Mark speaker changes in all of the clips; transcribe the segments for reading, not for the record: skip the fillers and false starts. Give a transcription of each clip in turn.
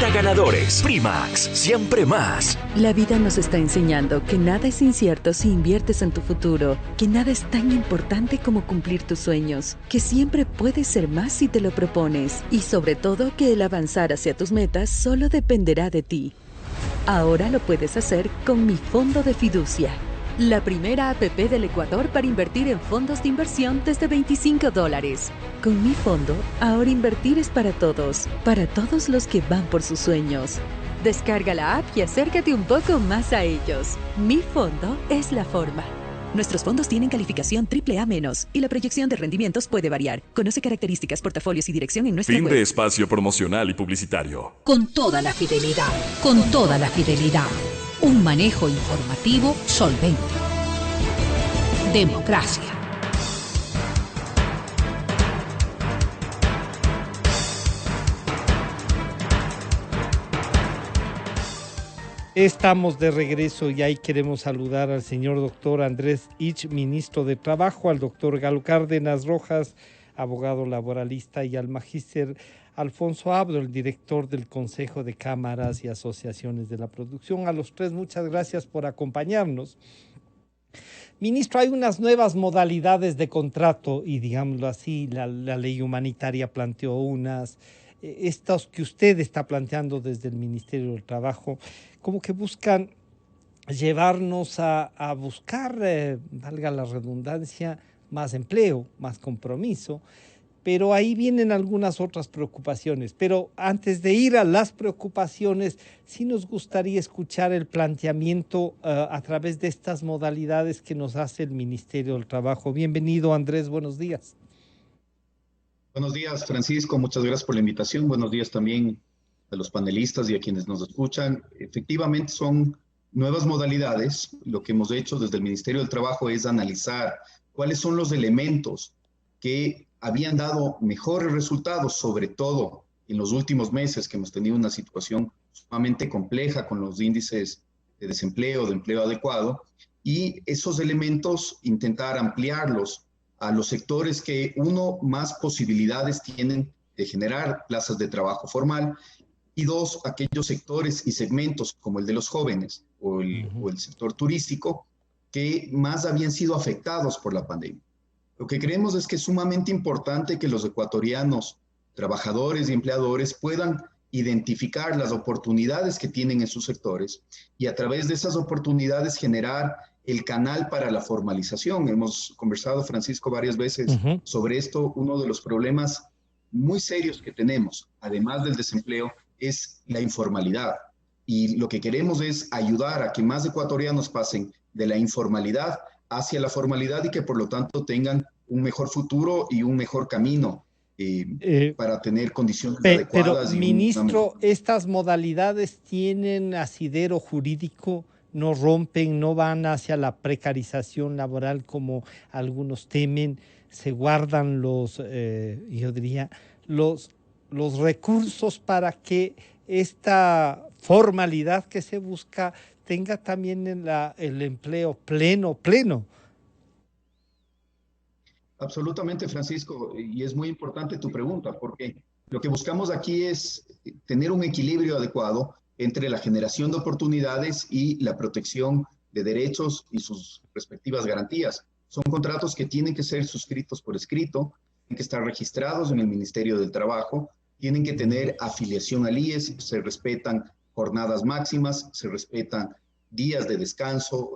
Speaker 1: para ganadores. Primax, siempre más.
Speaker 2: La vida nos está enseñando que nada es incierto si inviertes en tu futuro, que nada es tan importante como cumplir tus sueños, que siempre puedes ser más si te lo propones y sobre todo que el avanzar hacia tus metas solo dependerá de ti. Ahora lo puedes hacer con Mi Fondo de Fiducia, la primera APP del Ecuador para invertir en fondos de inversión desde $25. Con Mi Fondo, ahora invertir es para todos los que van por sus sueños. Descarga la app y acércate un poco más a ellos. Mi Fondo es la forma. Nuestros fondos tienen calificación AAA- y la proyección de rendimientos puede variar. Conoce características, portafolios y dirección en nuestra
Speaker 1: Fin
Speaker 2: web.
Speaker 1: de espacio promocional y publicitario.
Speaker 3: Con toda la fidelidad, con toda la fidelidad. Un manejo informativo solvente. Democracia.
Speaker 4: Estamos de regreso y ahí queremos saludar al señor doctor Andrés Ich, ministro de Trabajo, al doctor Galo Cárdenas Rojas, abogado laboralista, y al magíster Alfonso Abdo, el director del Consejo de Cámaras y Asociaciones de la Producción. A los tres, muchas gracias por acompañarnos. Ministro, hay unas nuevas modalidades de contrato y, digámoslo así, la ley humanitaria planteó unas, estos que usted está planteando desde el Ministerio del Trabajo, como que buscan llevarnos a buscar, valga la redundancia, más empleo, más compromiso, pero ahí vienen algunas otras preocupaciones. Pero antes de ir a las preocupaciones, sí nos gustaría escuchar el planteamiento a través de estas modalidades que nos hace el Ministerio del Trabajo. Bienvenido, Andrés, buenos días.
Speaker 5: Buenos días, Francisco, muchas gracias por la invitación. Buenos días también a los panelistas y a quienes nos escuchan. Efectivamente son nuevas modalidades. Lo que hemos hecho desde el Ministerio del Trabajo es analizar cuáles son los elementos que habían dado mejores resultados, sobre todo en los últimos meses que hemos tenido una situación sumamente compleja con los índices de desempleo, de empleo adecuado, y esos elementos intentar ampliarlos a los sectores que, uno, más posibilidades tienen de generar plazas de trabajo formal, y dos, aquellos sectores y segmentos como el de los jóvenes o el sector turístico que más habían sido afectados por la pandemia. Lo que creemos es que es sumamente importante que los ecuatorianos, trabajadores y empleadores, puedan identificar las oportunidades que tienen en sus sectores y a través de esas oportunidades generar el canal para la formalización. Hemos conversado, Francisco, varias veces sobre esto. Uno de los problemas muy serios que tenemos, además del desempleo, es la informalidad. Y lo que queremos es ayudar a que más ecuatorianos pasen de la informalidad hacia la formalidad y que por lo tanto tengan un mejor futuro y un mejor camino para tener condiciones adecuadas.
Speaker 4: Pero, ministro, ¿estas modalidades tienen asidero jurídico? ¿No rompen, no van hacia la precarización laboral como algunos temen? ¿Se guardan yo diría, los recursos para que esta formalidad que se busca tenga también el empleo pleno?
Speaker 5: Absolutamente, Francisco, y es muy importante tu pregunta, porque lo que buscamos aquí es tener un equilibrio adecuado entre la generación de oportunidades y la protección de derechos y sus respectivas garantías. Son contratos que tienen que ser suscritos por escrito, tienen que estar registrados en el Ministerio del Trabajo, tienen que tener afiliación al IES, se respetan jornadas máximas, se respetan días de descanso,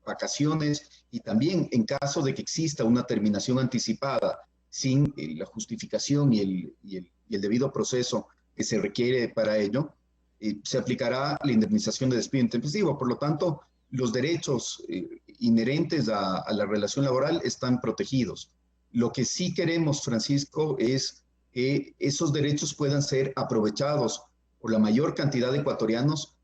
Speaker 5: vacaciones, y también en caso de que exista una terminación anticipada sin la justificación y el debido proceso que se requiere para ello, se aplicará la indemnización de despido intempestivo. Por lo tanto, los derechos inherentes a la relación laboral están protegidos. Lo que sí queremos, Francisco, es que esos derechos puedan ser aprovechados por la mayor cantidad de ecuatorianos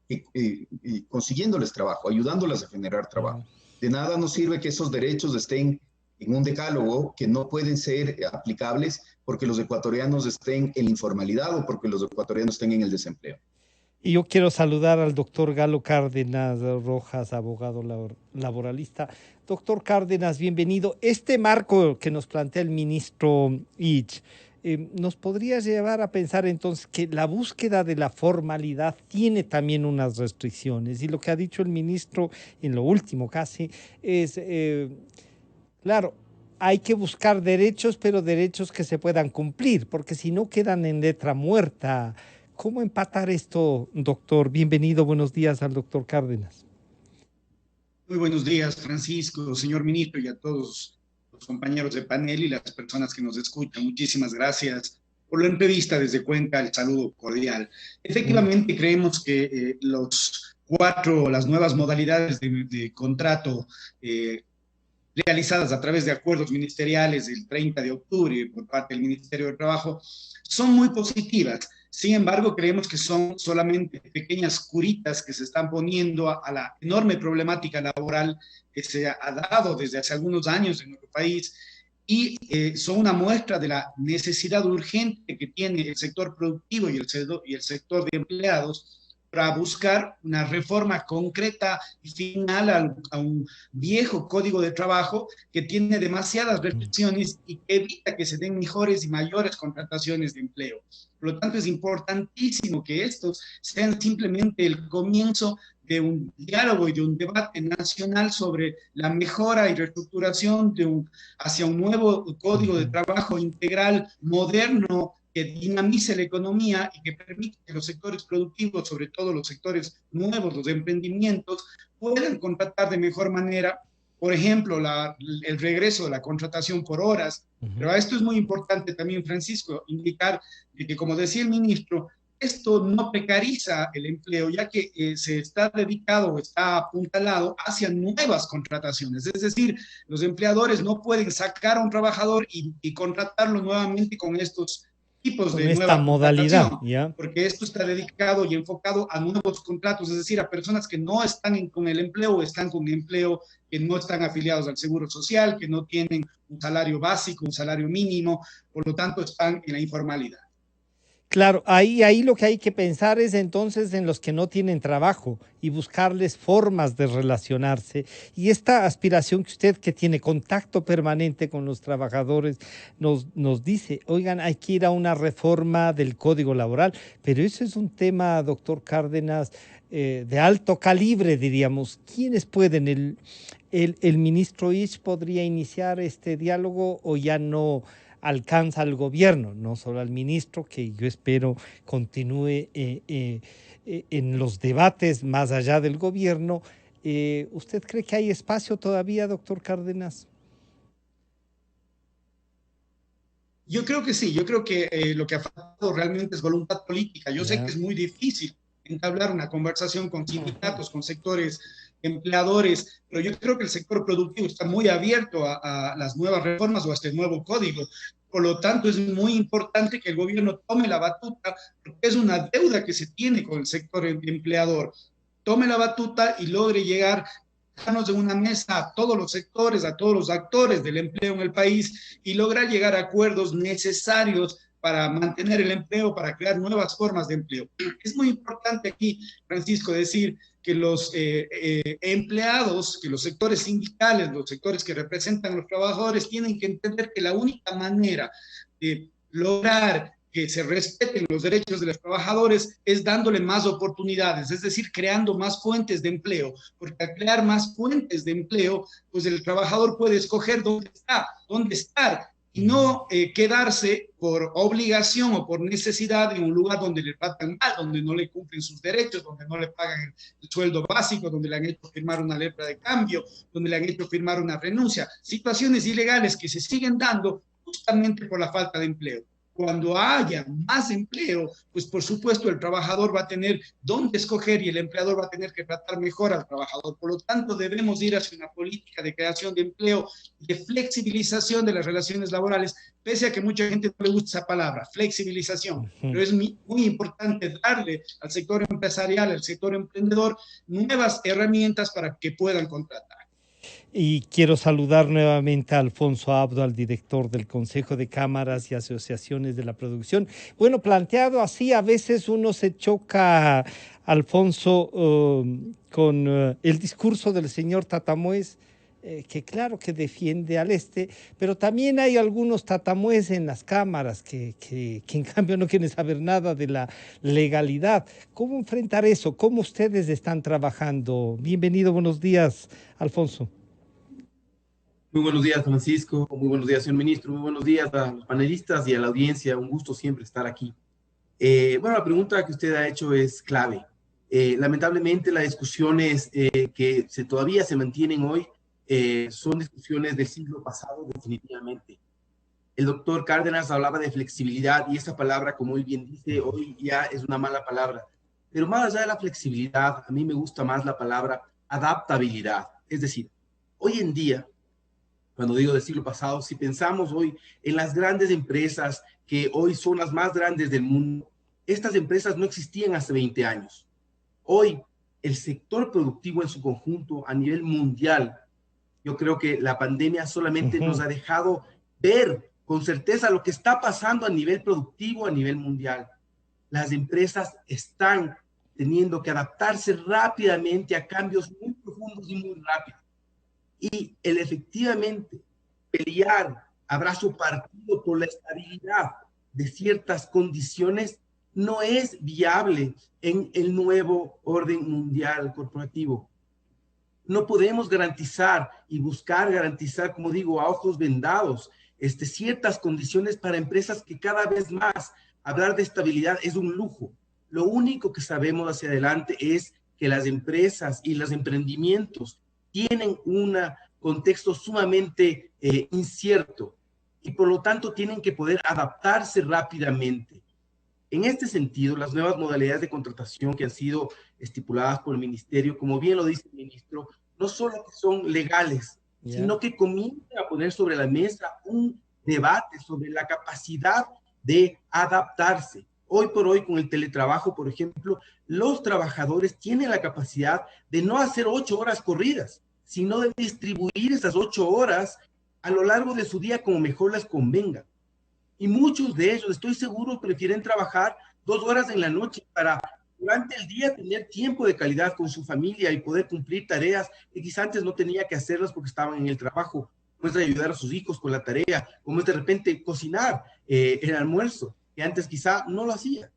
Speaker 5: consiguiéndoles trabajo, ayudándoles a generar trabajo. De nada nos sirve que esos derechos estén en un decálogo que no pueden ser aplicables porque los ecuatorianos estén en la informalidad o porque los ecuatorianos estén en el desempleo.
Speaker 4: Y yo quiero saludar al doctor Galo Cárdenas Rojas, abogado laboralista. Doctor Cárdenas, bienvenido. Este marco que nos plantea el ministro Ich, nos podría llevar a pensar entonces que la búsqueda de la formalidad tiene también unas restricciones. Y lo que ha dicho el ministro en lo último casi es, claro, hay que buscar derechos, pero derechos que se puedan cumplir, porque si no quedan en letra muerta. ¿Cómo empatar esto, doctor? Bienvenido, buenos días al doctor Cárdenas.
Speaker 6: Muy buenos días, Francisco, señor ministro, y a todos los compañeros de panel y las personas que nos escuchan. Muchísimas gracias por la entrevista desde Cuenca, el saludo cordial. Efectivamente, creemos que las nuevas modalidades de contrato realizadas a través de acuerdos ministeriales del 30 de octubre por parte del Ministerio de Trabajo son muy positivas. Sin embargo, creemos que son solamente pequeñas curitas que se están poniendo a la enorme problemática laboral que se ha dado desde hace algunos años en nuestro país y son una muestra de la necesidad urgente que tiene el sector productivo y el sector de empleados para buscar una reforma concreta y final a un viejo código de trabajo que tiene demasiadas restricciones y que evita que se den mejores y mayores contrataciones de empleo. Por lo tanto, es importantísimo que estos sean simplemente el comienzo de un diálogo y de un debate nacional sobre la mejora y reestructuración hacia un nuevo código de trabajo integral, moderno, que dinamice la economía y que permita que los sectores productivos, sobre todo los sectores nuevos, los emprendimientos, puedan contratar de mejor manera. Por ejemplo, el regreso de la contratación por horas. Pero esto es muy importante también, Francisco, indicar que, como decía el ministro, esto no precariza el empleo, ya que se está dedicado o está apuntalado hacia nuevas contrataciones. Es decir, los empleadores no pueden sacar a un trabajador y contratarlo nuevamente con estos tipos de
Speaker 4: esta modalidad,
Speaker 6: ¿ya? Porque esto está dedicado y enfocado a nuevos contratos, es decir, a personas que no están con el empleo o están con empleo, que no están afiliados al Seguro Social, que no tienen un salario básico, un salario mínimo, por lo tanto están en la informalidad.
Speaker 4: Claro, ahí lo que hay que pensar es entonces en los que no tienen trabajo y buscarles formas de relacionarse. Y esta aspiración que usted, que tiene contacto permanente con los trabajadores, nos dice, oigan, hay que ir a una reforma del Código Laboral. Pero eso es un tema, doctor Cárdenas, de alto calibre, diríamos. ¿Quiénes pueden? ¿El ministro Isch podría iniciar este diálogo o ya no alcanza al gobierno, no solo al ministro, que yo espero continúe en los debates más allá del gobierno? ¿Usted cree que hay espacio todavía, doctor Cárdenas?
Speaker 6: Yo creo que sí, yo creo que lo que ha faltado realmente es voluntad política. Yo sé que es muy difícil entablar una conversación con sindicatos, con sectores empleadores, pero yo creo que el sector productivo está muy abierto a las nuevas reformas o a este nuevo código. Por lo tanto, es muy importante que el gobierno tome la batuta, porque es una deuda que se tiene con el sector empleador. Tome la batuta y logre llegar de una mesa a todos los sectores, a todos los actores del empleo en el país y lograr llegar a acuerdos necesarios para mantener el empleo, para crear nuevas formas de empleo. Es muy importante aquí, Francisco, decir que los empleados, que los sectores sindicales, los sectores que representan a los trabajadores, tienen que entender que la única manera de lograr que se respeten los derechos de los trabajadores es dándole más oportunidades, es decir, creando más fuentes de empleo, porque al crear más fuentes de empleo, pues el trabajador puede escoger dónde estar, y no quedarse por obligación o por necesidad en un lugar donde le tratan mal, donde no le cumplen sus derechos, donde no le pagan el sueldo básico, donde le han hecho firmar una letra de cambio, donde le han hecho firmar una renuncia. Situaciones ilegales que se siguen dando justamente por la falta de empleo. Cuando haya más empleo, pues por supuesto el trabajador va a tener dónde escoger y el empleador va a tener que tratar mejor al trabajador. Por lo tanto, debemos ir hacia una política de creación de empleo, de flexibilización de las relaciones laborales, pese a que mucha gente no le gusta esa palabra, flexibilización. Pero es muy importante darle al sector empresarial, al sector emprendedor, nuevas herramientas para que puedan contratar.
Speaker 4: Y quiero saludar nuevamente a Alfonso Abdo, al director del Consejo de Cámaras y Asociaciones de la Producción. Bueno, planteado así, a veces uno se choca, Alfonso, con el discurso del señor Tatamoes, que claro que defiende al este, pero también hay algunos tatamués en las cámaras que en cambio no quieren saber nada de la legalidad. ¿Cómo enfrentar eso? ¿Cómo ustedes están trabajando? Bienvenido, buenos días, Alfonso.
Speaker 7: Muy buenos días, Francisco. Muy buenos días, señor ministro. Muy buenos días a los panelistas y a la audiencia. Un gusto siempre estar aquí. Bueno, la pregunta que usted ha hecho es clave. Lamentablemente, las discusiones que todavía se mantienen hoy son discusiones del siglo pasado, definitivamente. El doctor Cárdenas hablaba de flexibilidad y esa palabra, como él bien dice, hoy ya es una mala palabra. Pero más allá de la flexibilidad, a mí me gusta más la palabra adaptabilidad. Es decir, hoy en día, cuando digo del siglo pasado, si pensamos hoy en las grandes empresas que hoy son las más grandes del mundo, estas empresas no existían hace 20 años. Hoy, el sector productivo en su conjunto a nivel mundial, yo creo que la pandemia solamente nos ha dejado ver con certeza lo que está pasando a nivel productivo, a nivel mundial. Las empresas están teniendo que adaptarse rápidamente a cambios muy profundos y muy rápidos. Y el efectivamente pelear a brazo partido por la estabilidad de ciertas condiciones no es viable en el nuevo orden mundial corporativo. No podemos garantizar y buscar garantizar, como digo, a ojos vendados, ciertas condiciones para empresas que cada vez más hablar de estabilidad es un lujo. Lo único que sabemos hacia adelante es que las empresas y los emprendimientos tienen un contexto sumamente incierto y por lo tanto tienen que poder adaptarse rápidamente. En este sentido, las nuevas modalidades de contratación que han sido estipuladas por el ministerio, como bien lo dice el ministro, no solo que son legales, sino que comienzan a poner sobre la mesa un debate sobre la capacidad de adaptarse. Hoy por hoy, con el teletrabajo, por ejemplo, los trabajadores tienen la capacidad de no hacer 8 horas corridas, sino de distribuir esas 8 horas a lo largo de su día como mejor les convenga. Y muchos de ellos, estoy seguro, prefieren trabajar 2 horas en la noche para durante el día tener tiempo de calidad con su familia y poder cumplir tareas que quizás antes no tenía que hacerlas porque estaban en el trabajo, como es de ayudar a sus hijos con la tarea, como es de repente cocinar el almuerzo, que antes quizá no lo hacía.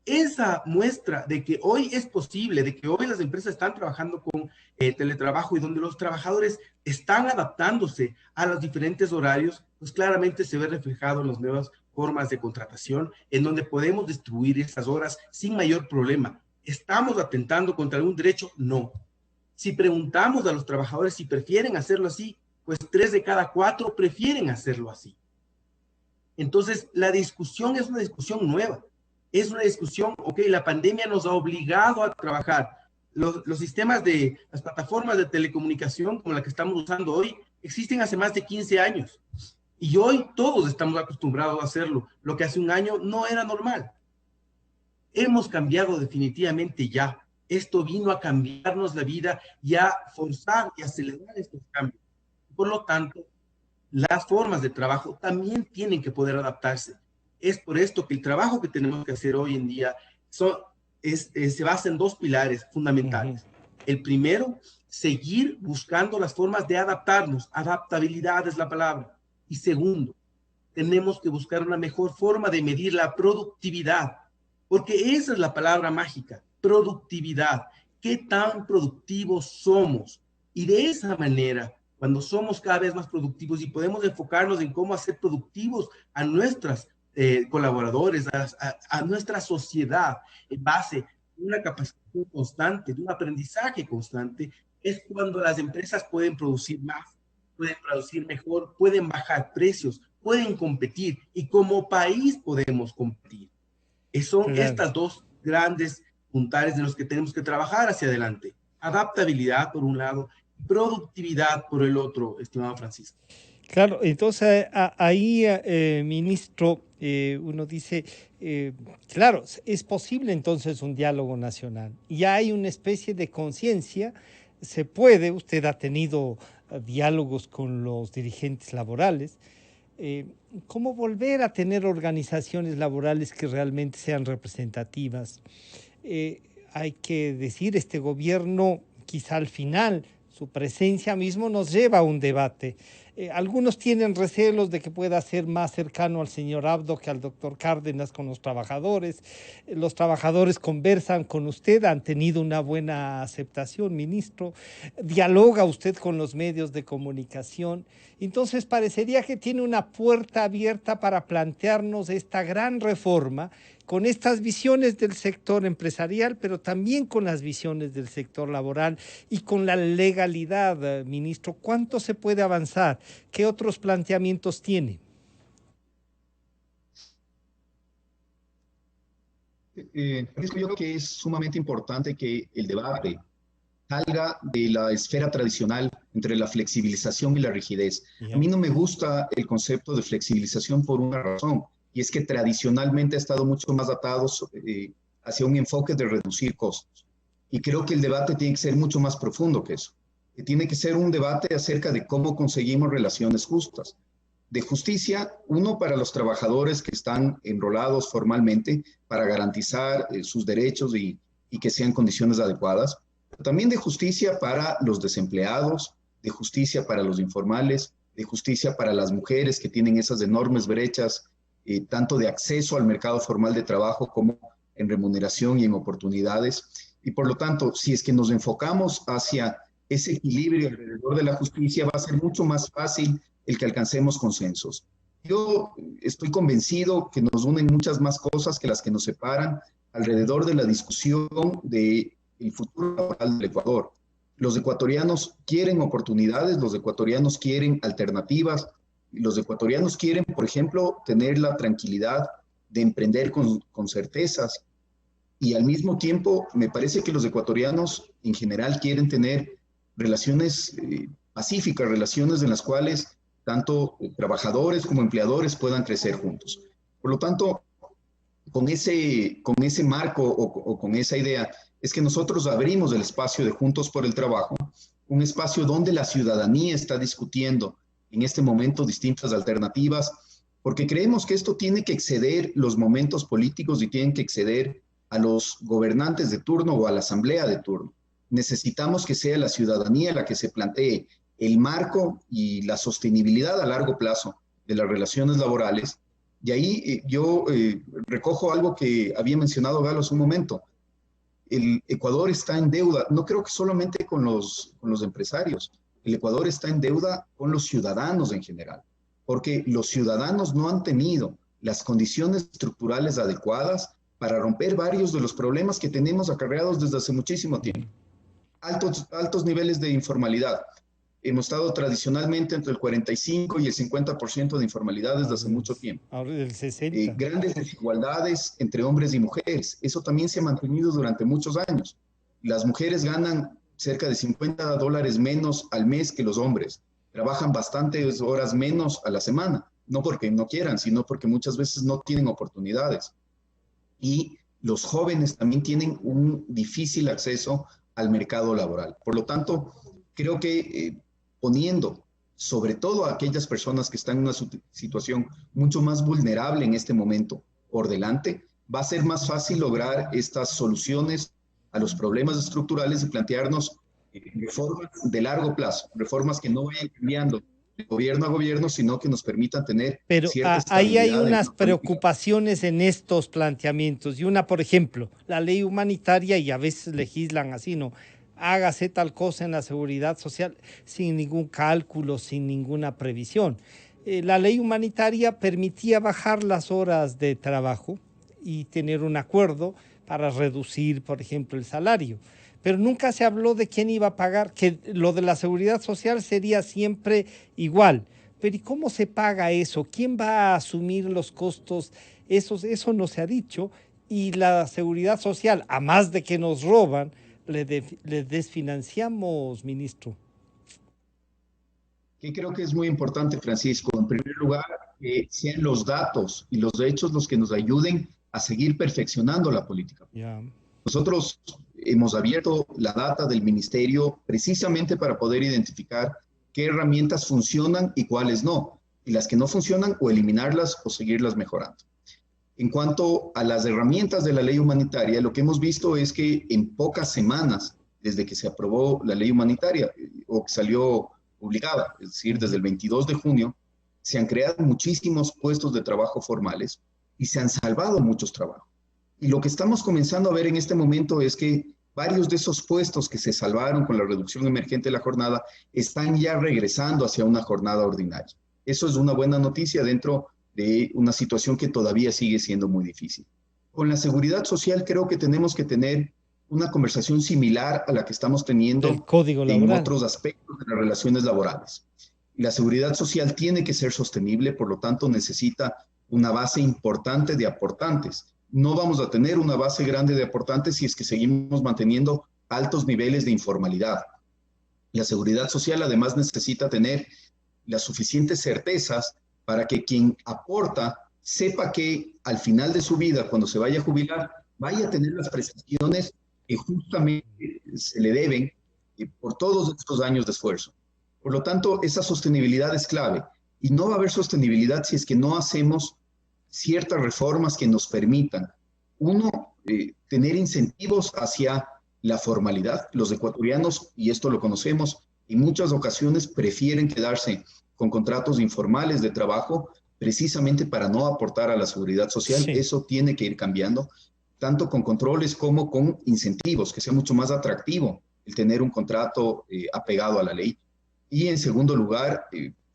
Speaker 7: Esa muestra de que hoy es posible, de que hoy las empresas están trabajando con teletrabajo y donde los trabajadores están adaptándose a los diferentes horarios, pues claramente se ve reflejado en las nuevas formas de contratación, en donde podemos distribuir esas horas sin mayor problema. ¿Estamos atentando contra algún derecho? No. Si preguntamos a los trabajadores si prefieren hacerlo así, pues 3 de cada 4 prefieren hacerlo así. Entonces, la discusión es una discusión nueva. Es una discusión, ok, la pandemia nos ha obligado a trabajar. Los sistemas de, las plataformas de telecomunicación como la que estamos usando hoy, existen hace más de 15 años. Y hoy todos estamos acostumbrados a hacerlo, lo que hace un año no era normal. Hemos cambiado definitivamente ya. Esto vino a cambiarnos la vida y a forzar y acelerar estos cambios. Por lo tanto, las formas de trabajo también tienen que poder adaptarse. Es por esto que el trabajo que tenemos que hacer hoy en día se basa en 2 pilares fundamentales. El primero, seguir buscando las formas de adaptarnos. Adaptabilidad es la palabra. Y segundo, tenemos que buscar una mejor forma de medir la productividad, porque esa es la palabra mágica, productividad. ¿Qué tan productivos somos? Y de esa manera, cuando somos cada vez más productivos y podemos enfocarnos en cómo hacer productivos a nuestros colaboradores, a nuestra sociedad, en base a una capacitación constante, de un aprendizaje constante, es cuando las empresas pueden producir más, pueden producir mejor, pueden bajar precios, pueden competir y como país podemos competir. Son estas 2 grandes puntales de los que tenemos que trabajar hacia adelante. Adaptabilidad por un lado, productividad por el otro, estimado Francisco.
Speaker 4: Claro, entonces ahí, ministro, uno dice, claro, es posible entonces un diálogo nacional y hay una especie de conciencia, se puede, usted ha tenido diálogos con los dirigentes laborales, ¿cómo volver a tener organizaciones laborales que realmente sean representativas? Hay que decir, este gobierno quizá al final su presencia mismo nos lleva a un debate. Algunos tienen recelos de que pueda ser más cercano al señor Abdo que al doctor Cárdenas con los trabajadores. Los trabajadores conversan con usted, han tenido una buena aceptación, ministro. Dialoga usted con los medios de comunicación. Entonces parecería que tiene una puerta abierta para plantearnos esta gran reforma con estas visiones del sector empresarial, pero también con las visiones del sector laboral y con la legalidad, ministro. ¿Cuánto se puede avanzar? ¿Qué otros planteamientos tiene?
Speaker 5: Yo creo que es sumamente importante que el debate salga de la esfera tradicional entre la flexibilización y la rigidez. A mí no me gusta el concepto de flexibilización por una razón, y es que tradicionalmente ha estado mucho más atado hacia un enfoque de reducir costos. Y creo que el debate tiene que ser mucho más profundo que eso. Tiene que ser un debate acerca de cómo conseguimos relaciones justas. De justicia, uno para los trabajadores que están enrolados formalmente para garantizar sus derechos y que sean condiciones adecuadas. También de justicia para los desempleados, de justicia para los informales, de justicia para las mujeres que tienen esas enormes brechas, tanto de acceso al mercado formal de trabajo como en remuneración y en oportunidades. Y por lo tanto, si es que nos enfocamos hacia ese equilibrio alrededor de la justicia, va a ser mucho más fácil el que alcancemos consensos. Yo estoy convencido que nos unen muchas más cosas que las que nos separan alrededor de la discusión de el futuro laboral del Ecuador. Los ecuatorianos quieren oportunidades, los ecuatorianos quieren alternativas, los ecuatorianos quieren, por ejemplo, tener la tranquilidad de emprender con certezas, y al mismo tiempo me parece que los ecuatorianos en general quieren tener relaciones pacíficas, relaciones en las cuales tanto trabajadores como empleadores puedan crecer juntos. Por lo tanto, con ese marco o con esa idea, es que nosotros abrimos el espacio de Juntos por el Trabajo, un espacio donde la ciudadanía está discutiendo en este momento distintas alternativas, porque creemos que esto tiene que exceder los momentos políticos y tienen que exceder a los gobernantes de turno o a la asamblea de turno. Necesitamos que sea la ciudadanía la que se plantee el marco y la sostenibilidad a largo plazo de las relaciones laborales. Y ahí yo recojo algo que había mencionado Galo hace un momento. El Ecuador está en deuda, no creo que solamente con los empresarios, el Ecuador está en deuda con los ciudadanos en general, porque los ciudadanos no han tenido las condiciones estructurales adecuadas para romper varios de los problemas que tenemos acarreados desde hace muchísimo tiempo. Altos niveles de informalidad. Hemos estado tradicionalmente entre el 45 y el 50% de informalidad desde hace mucho tiempo.
Speaker 4: Ahora el 60%.
Speaker 5: Grandes desigualdades entre hombres y mujeres. Eso también se ha mantenido durante muchos años. Las mujeres ganan cerca de $50 menos al mes que los hombres. Trabajan bastantes horas menos a la semana. No porque no quieran, sino porque muchas veces no tienen oportunidades. Y los jóvenes también tienen un difícil acceso al mercado laboral. Por lo tanto, creo que poniendo sobre todo a aquellas personas que están en una situación mucho más vulnerable en este momento por delante, va a ser más fácil lograr estas soluciones a los problemas estructurales y plantearnos reformas de largo plazo, reformas que no vayan cambiando de gobierno a gobierno, sino que nos permitan tener
Speaker 4: cierta estabilidad. Pero ahí hay unas preocupaciones en estos planteamientos, y una, por ejemplo, la ley humanitaria, y a veces legislan así, ¿no? Hágase tal cosa en la seguridad social sin ningún cálculo, sin ninguna previsión. La ley humanitaria permitía bajar las horas de trabajo y tener un acuerdo para reducir, por ejemplo, el salario. Pero nunca se habló de quién iba a pagar, que lo de la seguridad social sería siempre igual. Pero ¿y cómo se paga eso? ¿Quién va a asumir los costos? Eso no se ha dicho. Y la seguridad social, a más de que nos roban, le desfinanciamos, ministro.
Speaker 5: Que creo que es muy importante, Francisco. En primer lugar, que sean los datos y los hechos los que nos ayuden a seguir perfeccionando la política.
Speaker 4: Yeah.
Speaker 5: Nosotros hemos abierto la data del ministerio precisamente para poder identificar qué herramientas funcionan y cuáles no, y las que no funcionan o eliminarlas o seguirlas mejorando. En cuanto a las herramientas de la ley humanitaria, lo que hemos visto es que en pocas semanas desde que se aprobó la ley humanitaria o que salió publicada, es decir, desde el 22 de junio, se han creado muchísimos puestos de trabajo formales y se han salvado muchos trabajos. Y lo que estamos comenzando a ver en este momento es que varios de esos puestos que se salvaron con la reducción emergente de la jornada están ya regresando hacia una jornada ordinaria. Eso es una buena noticia dentro de una situación que todavía sigue siendo muy difícil. Con la seguridad social creo que tenemos que tener una conversación similar a la que estamos teniendo en otros aspectos de las relaciones laborales. La seguridad social tiene que ser sostenible, por lo tanto necesita una base importante de aportantes. No vamos a tener una base grande de aportantes si es que seguimos manteniendo altos niveles de informalidad. La seguridad social además necesita tener las suficientes certezas para que quien aporta sepa que al final de su vida, cuando se vaya a jubilar, vaya a tener las prestaciones que justamente se le deben por todos estos años de esfuerzo. Por lo tanto, esa sostenibilidad es clave y no va a haber sostenibilidad si es que no hacemos ciertas reformas que nos permitan, uno, tener incentivos hacia la formalidad. Los ecuatorianos, y esto lo conocemos, en muchas ocasiones prefieren quedarse con contratos informales de trabajo precisamente para no aportar a la seguridad social. Sí. Eso tiene que ir cambiando, tanto con controles como con incentivos, que sea mucho más atractivo el tener un contrato apegado a la ley. Y en segundo lugar,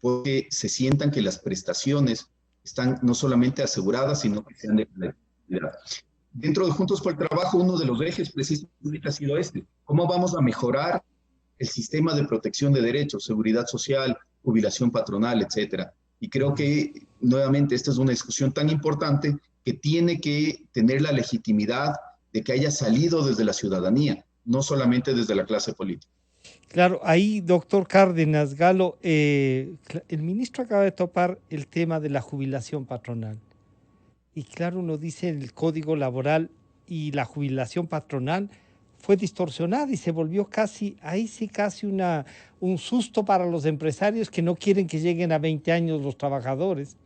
Speaker 5: porque se sientan que las prestaciones están no solamente aseguradas, sino que sean de calidad. Dentro de Juntos por el Trabajo, uno de los ejes precisamente ha sido este. ¿Cómo vamos a mejorar el sistema de protección de derechos, seguridad social, jubilación patronal, etcétera? Y creo que, nuevamente, esta es una discusión tan importante que tiene que tener la legitimidad de que haya salido desde la ciudadanía, no solamente desde la clase política.
Speaker 4: Claro, ahí, doctor Cárdenas, Galo, el ministro acaba de topar el tema de la jubilación patronal. Y claro, uno dice el código laboral y la jubilación patronal fue distorsionada y se volvió casi, ahí sí casi un susto para los empresarios que no quieren que lleguen a 20 años los trabajadores.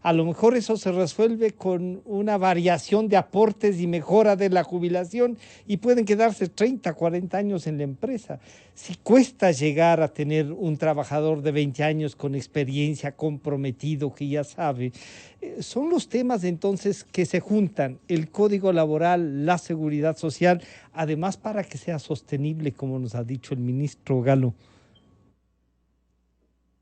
Speaker 4: A lo mejor eso se resuelve con una variación de aportes y mejora de la jubilación y pueden quedarse 30, 40 años en la empresa. Si cuesta llegar a tener un trabajador de 20 años con experiencia, comprometido, que ya sabe, son los temas entonces que se juntan, el código laboral, la seguridad social, además para que sea sostenible, como nos ha dicho el ministro Galo.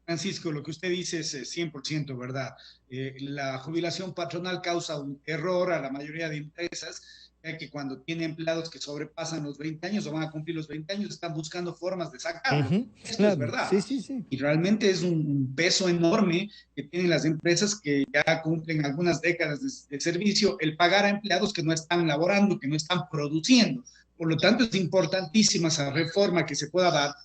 Speaker 6: Francisco, lo que usted dice es 100% verdad. La jubilación patronal causa un error a la mayoría de empresas, ya que cuando tiene empleados que sobrepasan los 20 años o van a cumplir los 20 años, están buscando formas de sacarlo. Esto claro, es verdad.
Speaker 4: Sí.
Speaker 6: Y realmente es un peso enorme que tienen las empresas que ya cumplen algunas décadas de servicio, el pagar a empleados que no están laborando, que no están produciendo. Por lo tanto, es importantísima esa reforma que se pueda dar.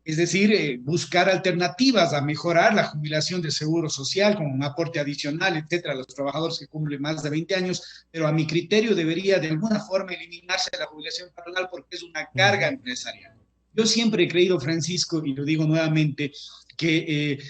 Speaker 6: Es decir, buscar alternativas a mejorar la jubilación de seguro social con un aporte adicional, etcétera, a los trabajadores que cumplen más de 20 años, pero a mi criterio debería de alguna forma eliminarse la jubilación patronal porque es una carga empresarial. Yo siempre he creído, Francisco, y lo digo nuevamente, que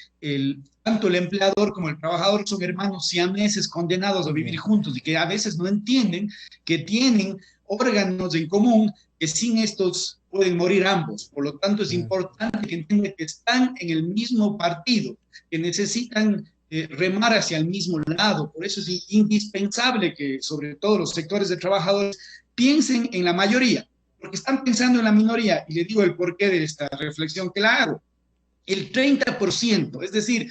Speaker 6: tanto el empleador como el trabajador son hermanos siameses condenados a vivir juntos y que a veces no entienden que tienen órganos en común que sin estos pueden morir ambos. Por lo tanto, es importante que entiendan que están en el mismo partido, que necesitan remar hacia el mismo lado. Por eso es indispensable que, sobre todo los sectores de trabajadores, piensen en la mayoría, porque están pensando en la minoría. Y le digo el porqué de esta reflexión que la hago. El 30%, es decir,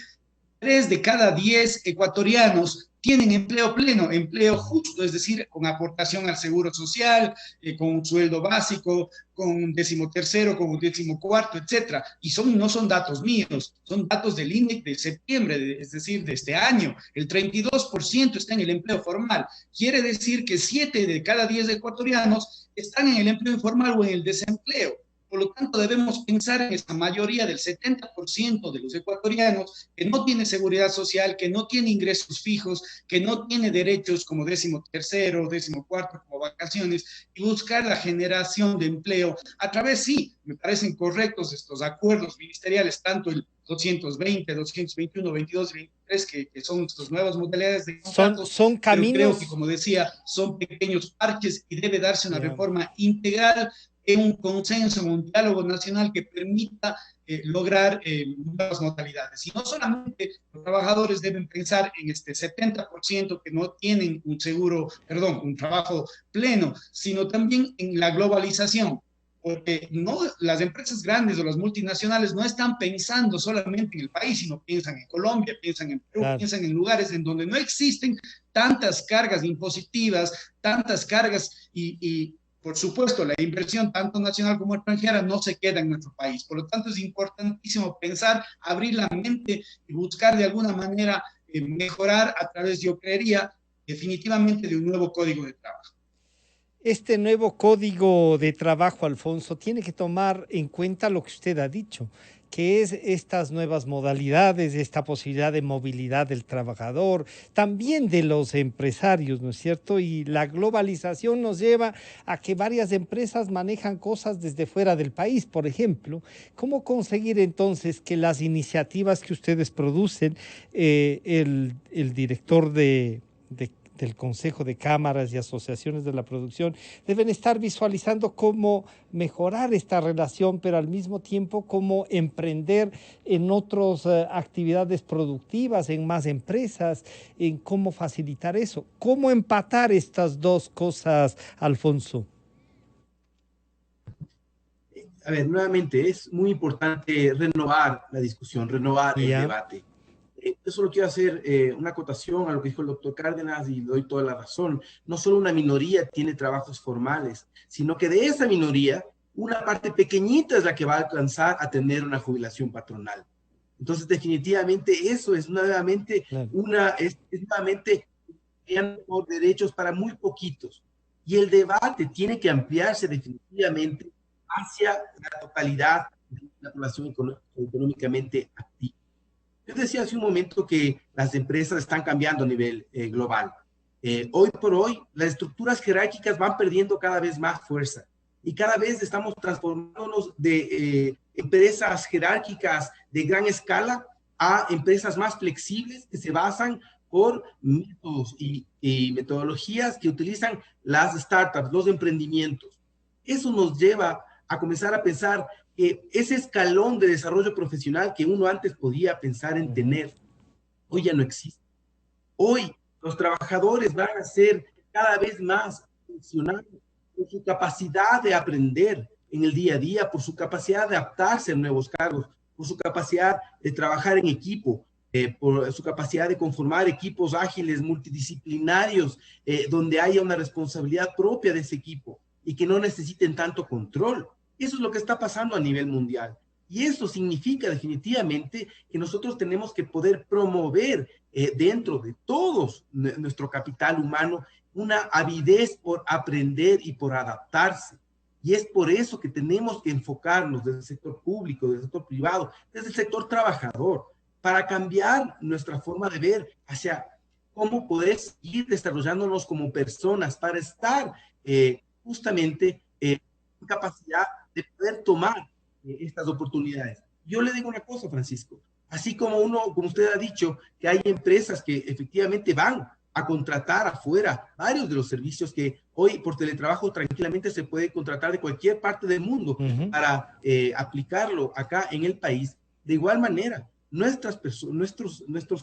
Speaker 6: 3 de cada 10 ecuatorianos tienen empleo pleno, empleo justo, es decir, con aportación al seguro social, con un sueldo básico, con un 13º, con un 14º, etcétera. Y no son datos míos, son datos del INEC de septiembre, es decir, de este año. El 32% está en el empleo formal. Quiere decir que 7 de cada 10 ecuatorianos están en el empleo informal o en el desempleo. Por lo tanto, debemos pensar en esta mayoría del 70% de los ecuatorianos que no tiene seguridad social, que no tiene ingresos fijos, que no tiene derechos como 13º, 14º, como vacaciones, y buscar la generación de empleo a través, sí, me parecen correctos estos acuerdos ministeriales, tanto el 220, 221, 22 y 23, que son estas nuevas modalidades de contratos.
Speaker 4: Son caminos.
Speaker 6: Pero creo que, como decía, son pequeños parches y debe darse una reforma integral en un consenso, en un diálogo nacional que permita lograr nuevas modalidades. Y no solamente los trabajadores deben pensar en este 70% que no tienen un trabajo pleno, sino también en la globalización. Porque no, las empresas grandes o las multinacionales no están pensando solamente en el país, sino piensan en Colombia, piensan en Perú, claro, piensan en lugares en donde no existen tantas cargas impositivas, tantas cargas y por supuesto, la inversión tanto nacional como extranjera no se queda en nuestro país. Por lo tanto, es importantísimo pensar, abrir la mente y buscar de alguna manera mejorar a través, yo creería, definitivamente de un nuevo código de trabajo.
Speaker 4: Este nuevo código de trabajo, Alfonso, tiene que tomar en cuenta lo que usted ha dicho, que es estas nuevas modalidades, esta posibilidad de movilidad del trabajador, también de los empresarios, ¿no es cierto? Y la globalización nos lleva a que varias empresas manejan cosas desde fuera del país, por ejemplo. ¿Cómo conseguir entonces que las iniciativas que ustedes producen, el director del Consejo de Cámaras y Asociaciones de la Producción deben estar visualizando cómo mejorar esta relación, pero al mismo tiempo cómo emprender en otras actividades productivas, en más empresas, en cómo facilitar eso? ¿Cómo empatar estas dos cosas, Alfonso?
Speaker 7: A ver, nuevamente, es muy importante renovar la discusión, renovar el debate. Yo solo quiero hacer una acotación a lo que dijo el doctor Cárdenas y le doy toda la razón. No solo una minoría tiene trabajos formales, sino que de esa minoría, una parte pequeñita es la que va a alcanzar a tener una jubilación patronal. Entonces, definitivamente, eso es nuevamente es nuevamente por derechos para muy poquitos. Y el debate tiene que ampliarse definitivamente hacia la totalidad de la población económicamente activa. Yo decía hace un momento que las empresas están cambiando a nivel global. Hoy por hoy, las estructuras jerárquicas van perdiendo cada vez más fuerza y cada vez estamos transformándonos de empresas jerárquicas de gran escala a empresas más flexibles que se basan por métodos y metodologías que utilizan las startups, los emprendimientos. Eso nos lleva a comenzar a pensar que ese escalón de desarrollo profesional que uno antes podía pensar en tener, hoy ya no existe. Hoy los trabajadores van a ser cada vez más funcionales por su capacidad de aprender en el día a día, por su capacidad de adaptarse a nuevos cargos, por su capacidad de trabajar en equipo, por su capacidad de conformar equipos ágiles, multidisciplinarios, donde haya una responsabilidad propia de ese equipo y que no necesiten tanto control. Eso es lo que está pasando a nivel mundial. Y eso significa definitivamente que nosotros tenemos que poder promover dentro de todos nuestro capital humano una avidez por aprender y por adaptarse. Y es por eso que tenemos que enfocarnos desde el sector público, desde el sector privado, desde el sector trabajador, para cambiar nuestra forma de ver hacia cómo poder seguir desarrollándonos como personas, para estar justamente en capacidad de poder tomar estas oportunidades. Yo le digo una cosa, Francisco, así como usted ha dicho, que hay empresas que efectivamente van a contratar afuera varios de los servicios que hoy por teletrabajo tranquilamente se puede contratar de cualquier parte del mundo para aplicarlo acá en el país. De igual manera, nuestros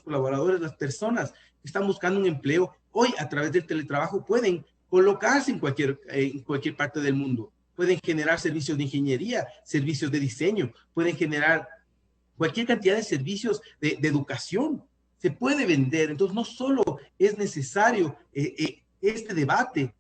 Speaker 7: colaboradores, las personas que están buscando un empleo, hoy a través del teletrabajo pueden colocarse en cualquier parte del mundo. Pueden generar servicios de ingeniería, servicios de diseño, pueden generar cualquier cantidad de servicios de educación. Se puede vender. Entonces, no solo es necesario este debate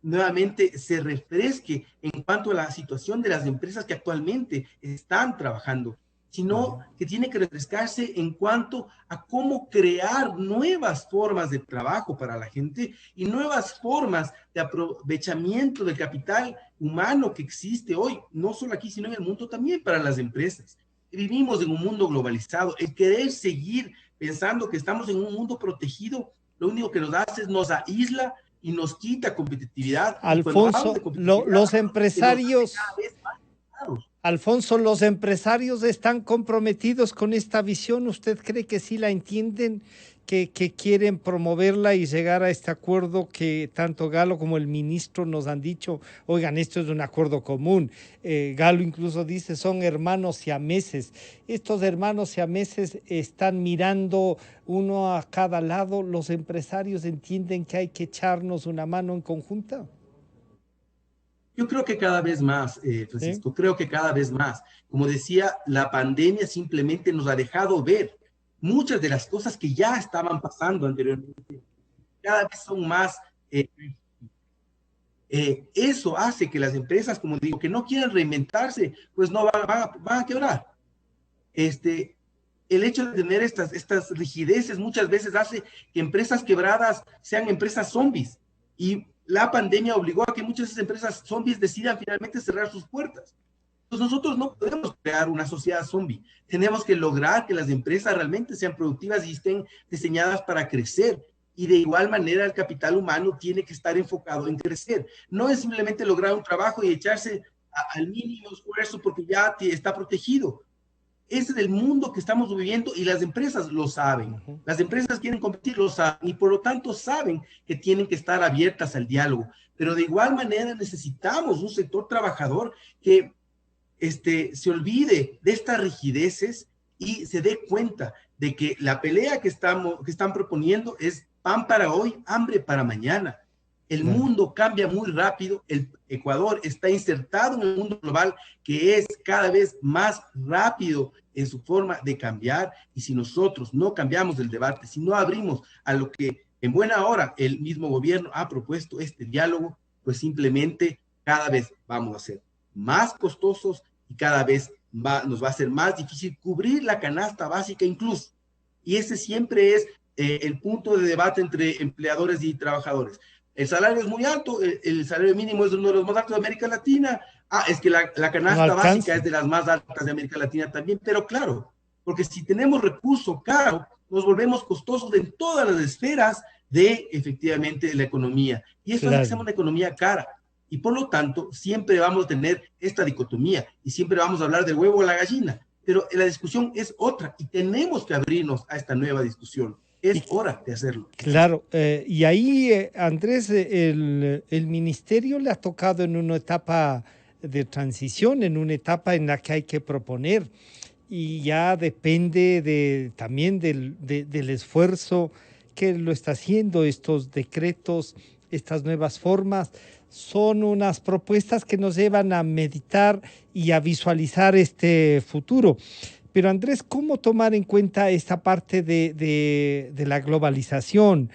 Speaker 7: nuevamente se refresque en cuanto a la situación de las empresas que actualmente están trabajando, sino que tiene que refrescarse en cuanto a cómo crear nuevas formas de trabajo para la gente y nuevas formas de aprovechamiento del capital humano que existe hoy, no solo aquí, sino en el mundo también para las empresas. Vivimos en un mundo globalizado. El querer seguir pensando que estamos en un mundo protegido, lo único que nos hace es nos aísla y nos quita competitividad.
Speaker 4: Alfonso, los empresarios... Alfonso, ¿los empresarios están comprometidos con esta visión? ¿Usted cree que sí la entienden? que quieren promoverla y llegar a este acuerdo que tanto Galo como el ministro nos han dicho, oigan, esto es un acuerdo común. Galo incluso dice, son hermanos siameses. Estos hermanos siameses están mirando uno a cada lado. ¿Los empresarios entienden que hay que echarnos una mano en conjunta?
Speaker 7: Yo creo que cada vez más, Francisco, creo que cada vez más. Como decía, la pandemia simplemente nos ha dejado ver muchas de las cosas que ya estaban pasando anteriormente. Cada vez son más. Eso hace que las empresas, como digo, que no quieran reinventarse, pues no van a quebrar. El hecho de tener estas rigideces muchas veces hace que empresas quebradas sean empresas zombies. Y la pandemia obligó a que muchas de esas empresas zombies decidan finalmente cerrar sus puertas. Entonces nosotros no podemos crear una sociedad zombie. Tenemos que lograr que las empresas realmente sean productivas y estén diseñadas para crecer. Y de igual manera el capital humano tiene que estar enfocado en crecer. No es simplemente lograr un trabajo y echarse al mínimo esfuerzo porque ya está protegido. Ese es el mundo que estamos viviendo y las empresas lo saben. Las empresas quieren competir, lo saben, y por lo tanto saben que tienen que estar abiertas al diálogo. Pero de igual manera necesitamos un sector trabajador que se olvide de estas rigideces y se dé cuenta de que la pelea que están proponiendo es pan para hoy, hambre para mañana. El mundo cambia muy rápido. El Ecuador está insertado en el mundo global que es cada vez más rápido en su forma de cambiar. Y si nosotros no cambiamos el debate, si no abrimos a lo que en buena hora el mismo gobierno ha propuesto este diálogo, pues simplemente cada vez vamos a ser más costosos y cada vez nos va a ser más difícil cubrir la canasta básica incluso. Y ese siempre es el punto de debate entre empleadores y trabajadores. El salario es muy alto, el salario mínimo es uno de los más altos de América Latina. Es que la canasta básica es de las más altas de América Latina también, pero claro, porque si tenemos recurso caro, nos volvemos costosos en todas las esferas de, efectivamente, la economía. Y eso hace que sea una economía cara. Y por lo tanto, siempre vamos a tener esta dicotomía y siempre vamos a hablar del huevo o la gallina. Pero la discusión es otra y tenemos que abrirnos a esta nueva discusión. Es hora de hacerlo.
Speaker 4: Claro, y ahí, Andrés, el ministerio le ha tocado en una etapa de transición, en una etapa en la que hay que proponer, y ya depende también del esfuerzo que lo está haciendo estos decretos, estas nuevas formas. Son unas propuestas que nos llevan a meditar y a visualizar este futuro. Pero Andrés, ¿cómo tomar en cuenta esta parte de la globalización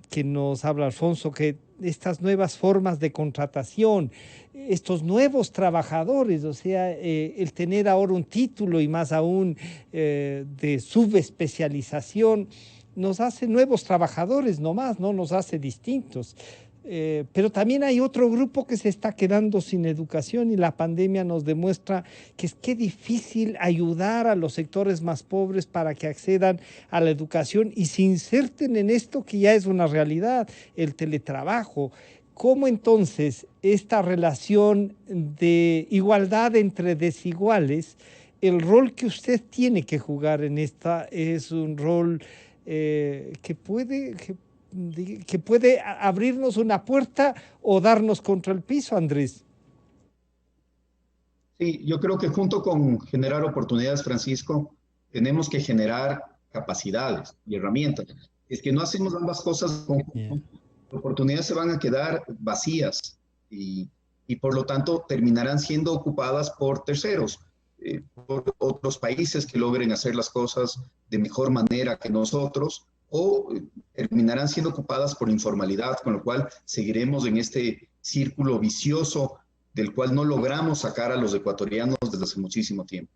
Speaker 4: que nos habla Alfonso, que estas nuevas formas de contratación, estos nuevos trabajadores, o sea, el tener ahora un título y más aún de subespecialización, nos hace nuevos trabajadores nomás, no nos hace distintos? Pero también hay otro grupo que se está quedando sin educación y la pandemia nos demuestra que es que difícil ayudar a los sectores más pobres para que accedan a la educación y se inserten en esto que ya es una realidad, el teletrabajo. ¿Cómo entonces esta relación de igualdad entre desiguales, el rol que usted tiene que jugar en esta es un rol que puede abrirnos una puerta o darnos contra el piso, Andrés?
Speaker 5: Sí, yo creo que junto con generar oportunidades, Francisco, tenemos que generar capacidades y herramientas. Es que no hacemos ambas cosas, oportunidades se van a quedar vacías y por lo tanto terminarán siendo ocupadas por terceros, por otros países que logren hacer las cosas de mejor manera que nosotros, o terminarán siendo ocupadas por informalidad, con lo cual seguiremos en este círculo vicioso del cual no logramos sacar a los ecuatorianos desde hace muchísimo tiempo.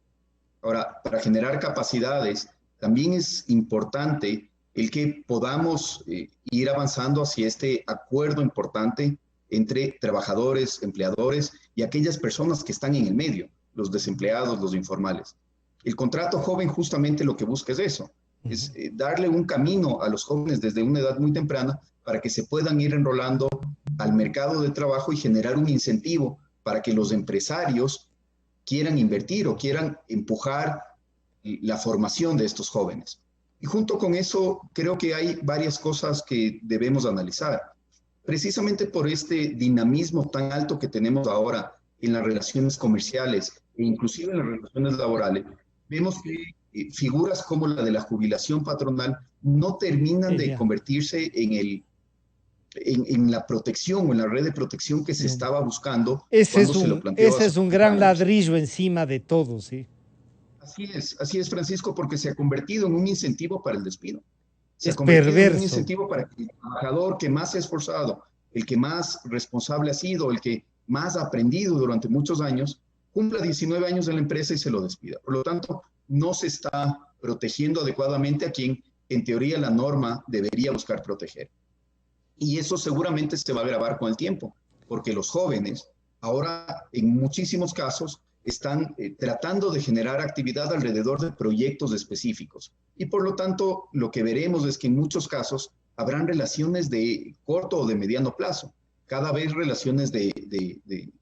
Speaker 5: Ahora, para generar capacidades, también es importante el que podamos ir avanzando hacia este acuerdo importante entre trabajadores, empleadores y aquellas personas que están en el medio, los desempleados, los informales. El contrato joven justamente lo que busca es eso, es darle un camino a los jóvenes desde una edad muy temprana para que se puedan ir enrolando al mercado de trabajo y generar un incentivo para que los empresarios quieran invertir o quieran empujar la formación de estos jóvenes. Y junto con eso, creo que hay varias cosas que debemos analizar. Precisamente por este dinamismo tan alto que tenemos ahora en las relaciones comerciales e inclusive en las relaciones laborales, vemos que figuras como la de la jubilación patronal no terminan de convertirse en la protección o en la red de protección que se estaba buscando cuando se lo planteó.
Speaker 4: Ese es un gran ladrillo encima de todo, ¿sí?
Speaker 5: Así es, Francisco, porque se ha convertido en un incentivo para el despido. Se
Speaker 4: es
Speaker 5: ha convertido
Speaker 4: perverso.
Speaker 5: en un incentivo para que el trabajador que más se ha esforzado, el que más responsable ha sido, el que más ha aprendido durante muchos años, cumpla 19 años en la empresa y se lo despida. Por lo tanto, no se está protegiendo adecuadamente a quien, en teoría, la norma debería buscar proteger. Y eso seguramente se va a agravar con el tiempo, porque los jóvenes ahora, en muchísimos casos, están tratando de generar actividad alrededor de proyectos específicos. Y por lo tanto, lo que veremos es que en muchos casos habrán relaciones de corto o de mediano plazo, cada vez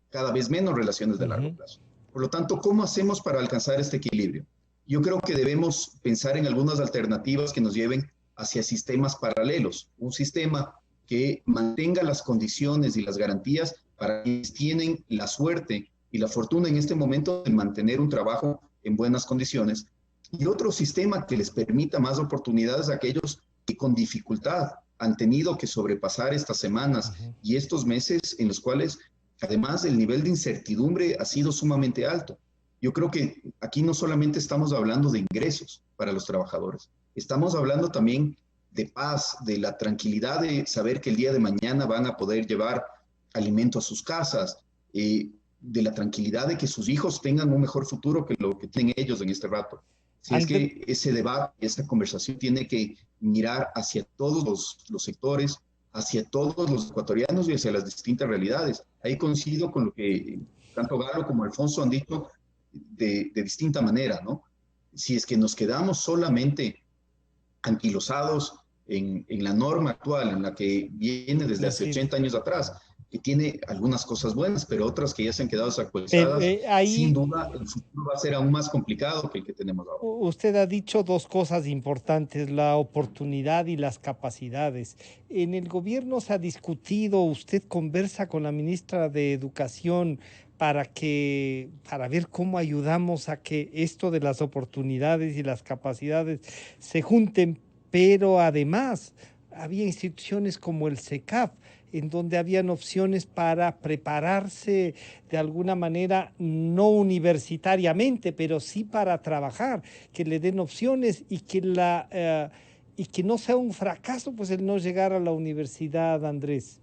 Speaker 5: cada vez menos relaciones de largo plazo. Por lo tanto, ¿cómo hacemos para alcanzar este equilibrio? Yo creo que debemos pensar en algunas alternativas que nos lleven hacia sistemas paralelos, un sistema que mantenga las condiciones y las garantías para quienes tienen la suerte y la fortuna en este momento de mantener un trabajo en buenas condiciones, y otro sistema que les permita más oportunidades a aquellos que con dificultad han tenido que sobrepasar estas semanas y estos meses en los cuales además el nivel de incertidumbre ha sido sumamente alto. Yo creo que aquí no solamente estamos hablando de ingresos para los trabajadores, estamos hablando también de paz, de la tranquilidad de saber que el día de mañana van a poder llevar alimento a sus casas, de la tranquilidad de que sus hijos tengan un mejor futuro que lo que tienen ellos en este rato. Si es que ese debate, esta conversación tiene que mirar hacia todos los sectores, hacia todos los ecuatorianos y hacia las distintas realidades. Ahí coincido con lo que tanto Galo como Alfonso han dicho de distinta manera, ¿no? Si es que nos quedamos solamente anquilosados en la norma actual, en la que viene desde hace 80 años atrás, que tiene algunas cosas buenas, pero otras que ya se han quedado desactualizadas, sin duda el futuro va a ser aún más complicado que el que tenemos ahora.
Speaker 4: Usted ha dicho dos cosas importantes, la oportunidad y las capacidades. En el gobierno se ha discutido, usted conversa con la ministra de Educación para ver cómo ayudamos a que esto de las oportunidades y las capacidades se junten, pero además había instituciones como el SECAF, en donde habían opciones para prepararse de alguna manera, no universitariamente, pero sí para trabajar, que le den opciones y que no sea un fracaso pues el no llegar a la universidad, Andrés.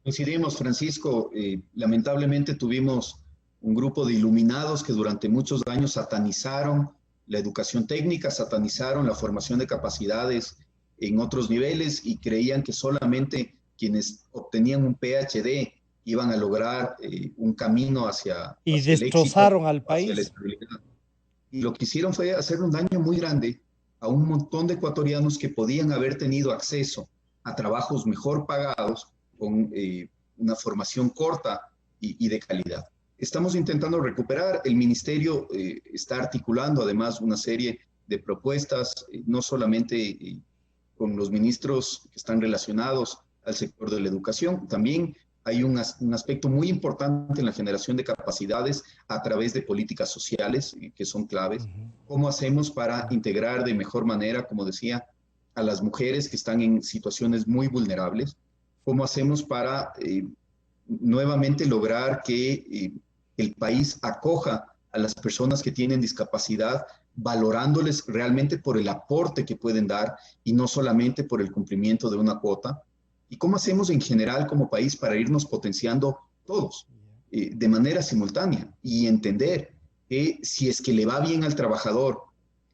Speaker 5: Coincidimos, Francisco. Lamentablemente tuvimos un grupo de iluminados que durante muchos años satanizaron la educación técnica, satanizaron la formación de capacidades en otros niveles y creían que solamente quienes obtenían un PhD iban a lograr un camino hacia
Speaker 4: destrozaron
Speaker 5: el éxito,
Speaker 4: al país.
Speaker 5: Y lo que hicieron fue hacer un daño muy grande a un montón de ecuatorianos que podían haber tenido acceso a trabajos mejor pagados con una formación corta y de calidad. Estamos intentando recuperar, el ministerio está articulando además una serie de propuestas, no solamente con los ministros que están relacionados al sector de la educación, también hay un aspecto muy importante en la generación de capacidades a través de políticas sociales que son claves. ¿Cómo hacemos para integrar de mejor manera, como decía, a las mujeres que están en situaciones muy vulnerables? ¿Cómo hacemos para nuevamente lograr que el país acoja a las personas que tienen discapacidad, valorándoles realmente por el aporte que pueden dar y no solamente por el cumplimiento de una cuota? ¿Y cómo hacemos en general como país para irnos potenciando todos de manera simultánea y entender que si es que le va bien al trabajador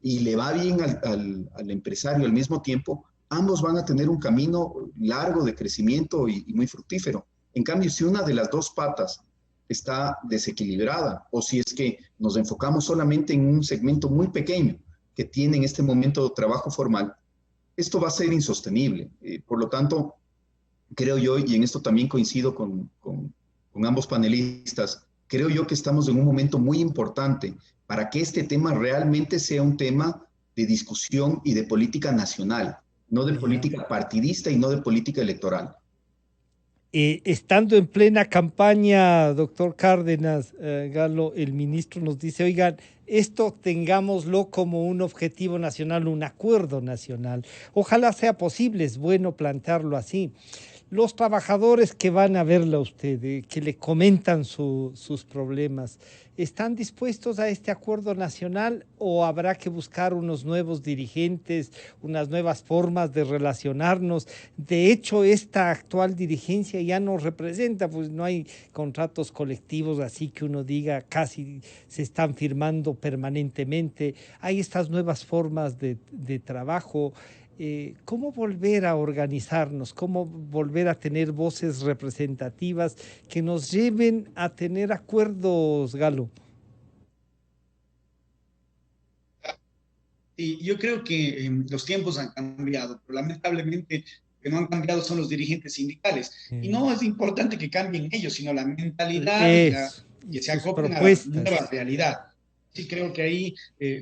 Speaker 5: y le va bien al empresario al mismo tiempo, ambos van a tener un camino largo de crecimiento y muy fructífero? En cambio, si una de las dos patas está desequilibrada o si es que nos enfocamos solamente en un segmento muy pequeño que tiene en este momento trabajo formal, esto va a ser insostenible. Por lo tanto, creo yo, y en esto también coincido con ambos panelistas, creo yo que estamos en un momento muy importante para que este tema realmente sea un tema de discusión y de política nacional, no de política partidista y no de política electoral.
Speaker 4: Estando en plena campaña, doctor Cárdenas, Galo, el ministro nos dice, oigan, esto tengámoslo como un objetivo nacional, un acuerdo nacional. Ojalá sea posible, es bueno plantearlo así. Los trabajadores que van a verla a usted, que le comentan sus problemas, ¿están dispuestos a este acuerdo nacional o habrá que buscar unos nuevos dirigentes, unas nuevas formas de relacionarnos? De hecho, esta actual dirigencia ya no representa, pues no hay contratos colectivos así que uno diga casi se están firmando permanentemente. Hay estas nuevas formas de trabajo. ¿Cómo volver a organizarnos? ¿Cómo volver a tener voces representativas que nos lleven a tener acuerdos, Galo?
Speaker 6: Y yo creo que los tiempos han cambiado, pero lamentablemente lo que no han cambiado son los dirigentes sindicales. Y no es importante que cambien ellos, sino la mentalidad que se acoplen a la nueva realidad. Sí, creo que ahí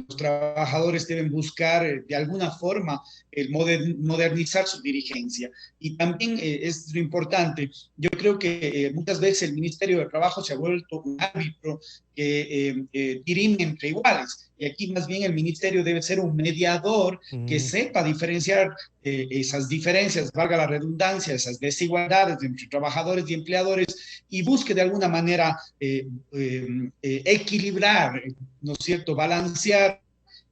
Speaker 6: los trabajadores deben buscar de alguna forma modernizar su dirigencia. Y también es lo importante, yo creo que muchas veces el Ministerio de Trabajo se ha vuelto un árbitro que dirime entre iguales. Y aquí más bien el ministerio debe ser un mediador que sepa diferenciar esas diferencias, valga la redundancia, esas desigualdades entre trabajadores y empleadores y busque de alguna manera equilibrar, ¿no es cierto?, balancear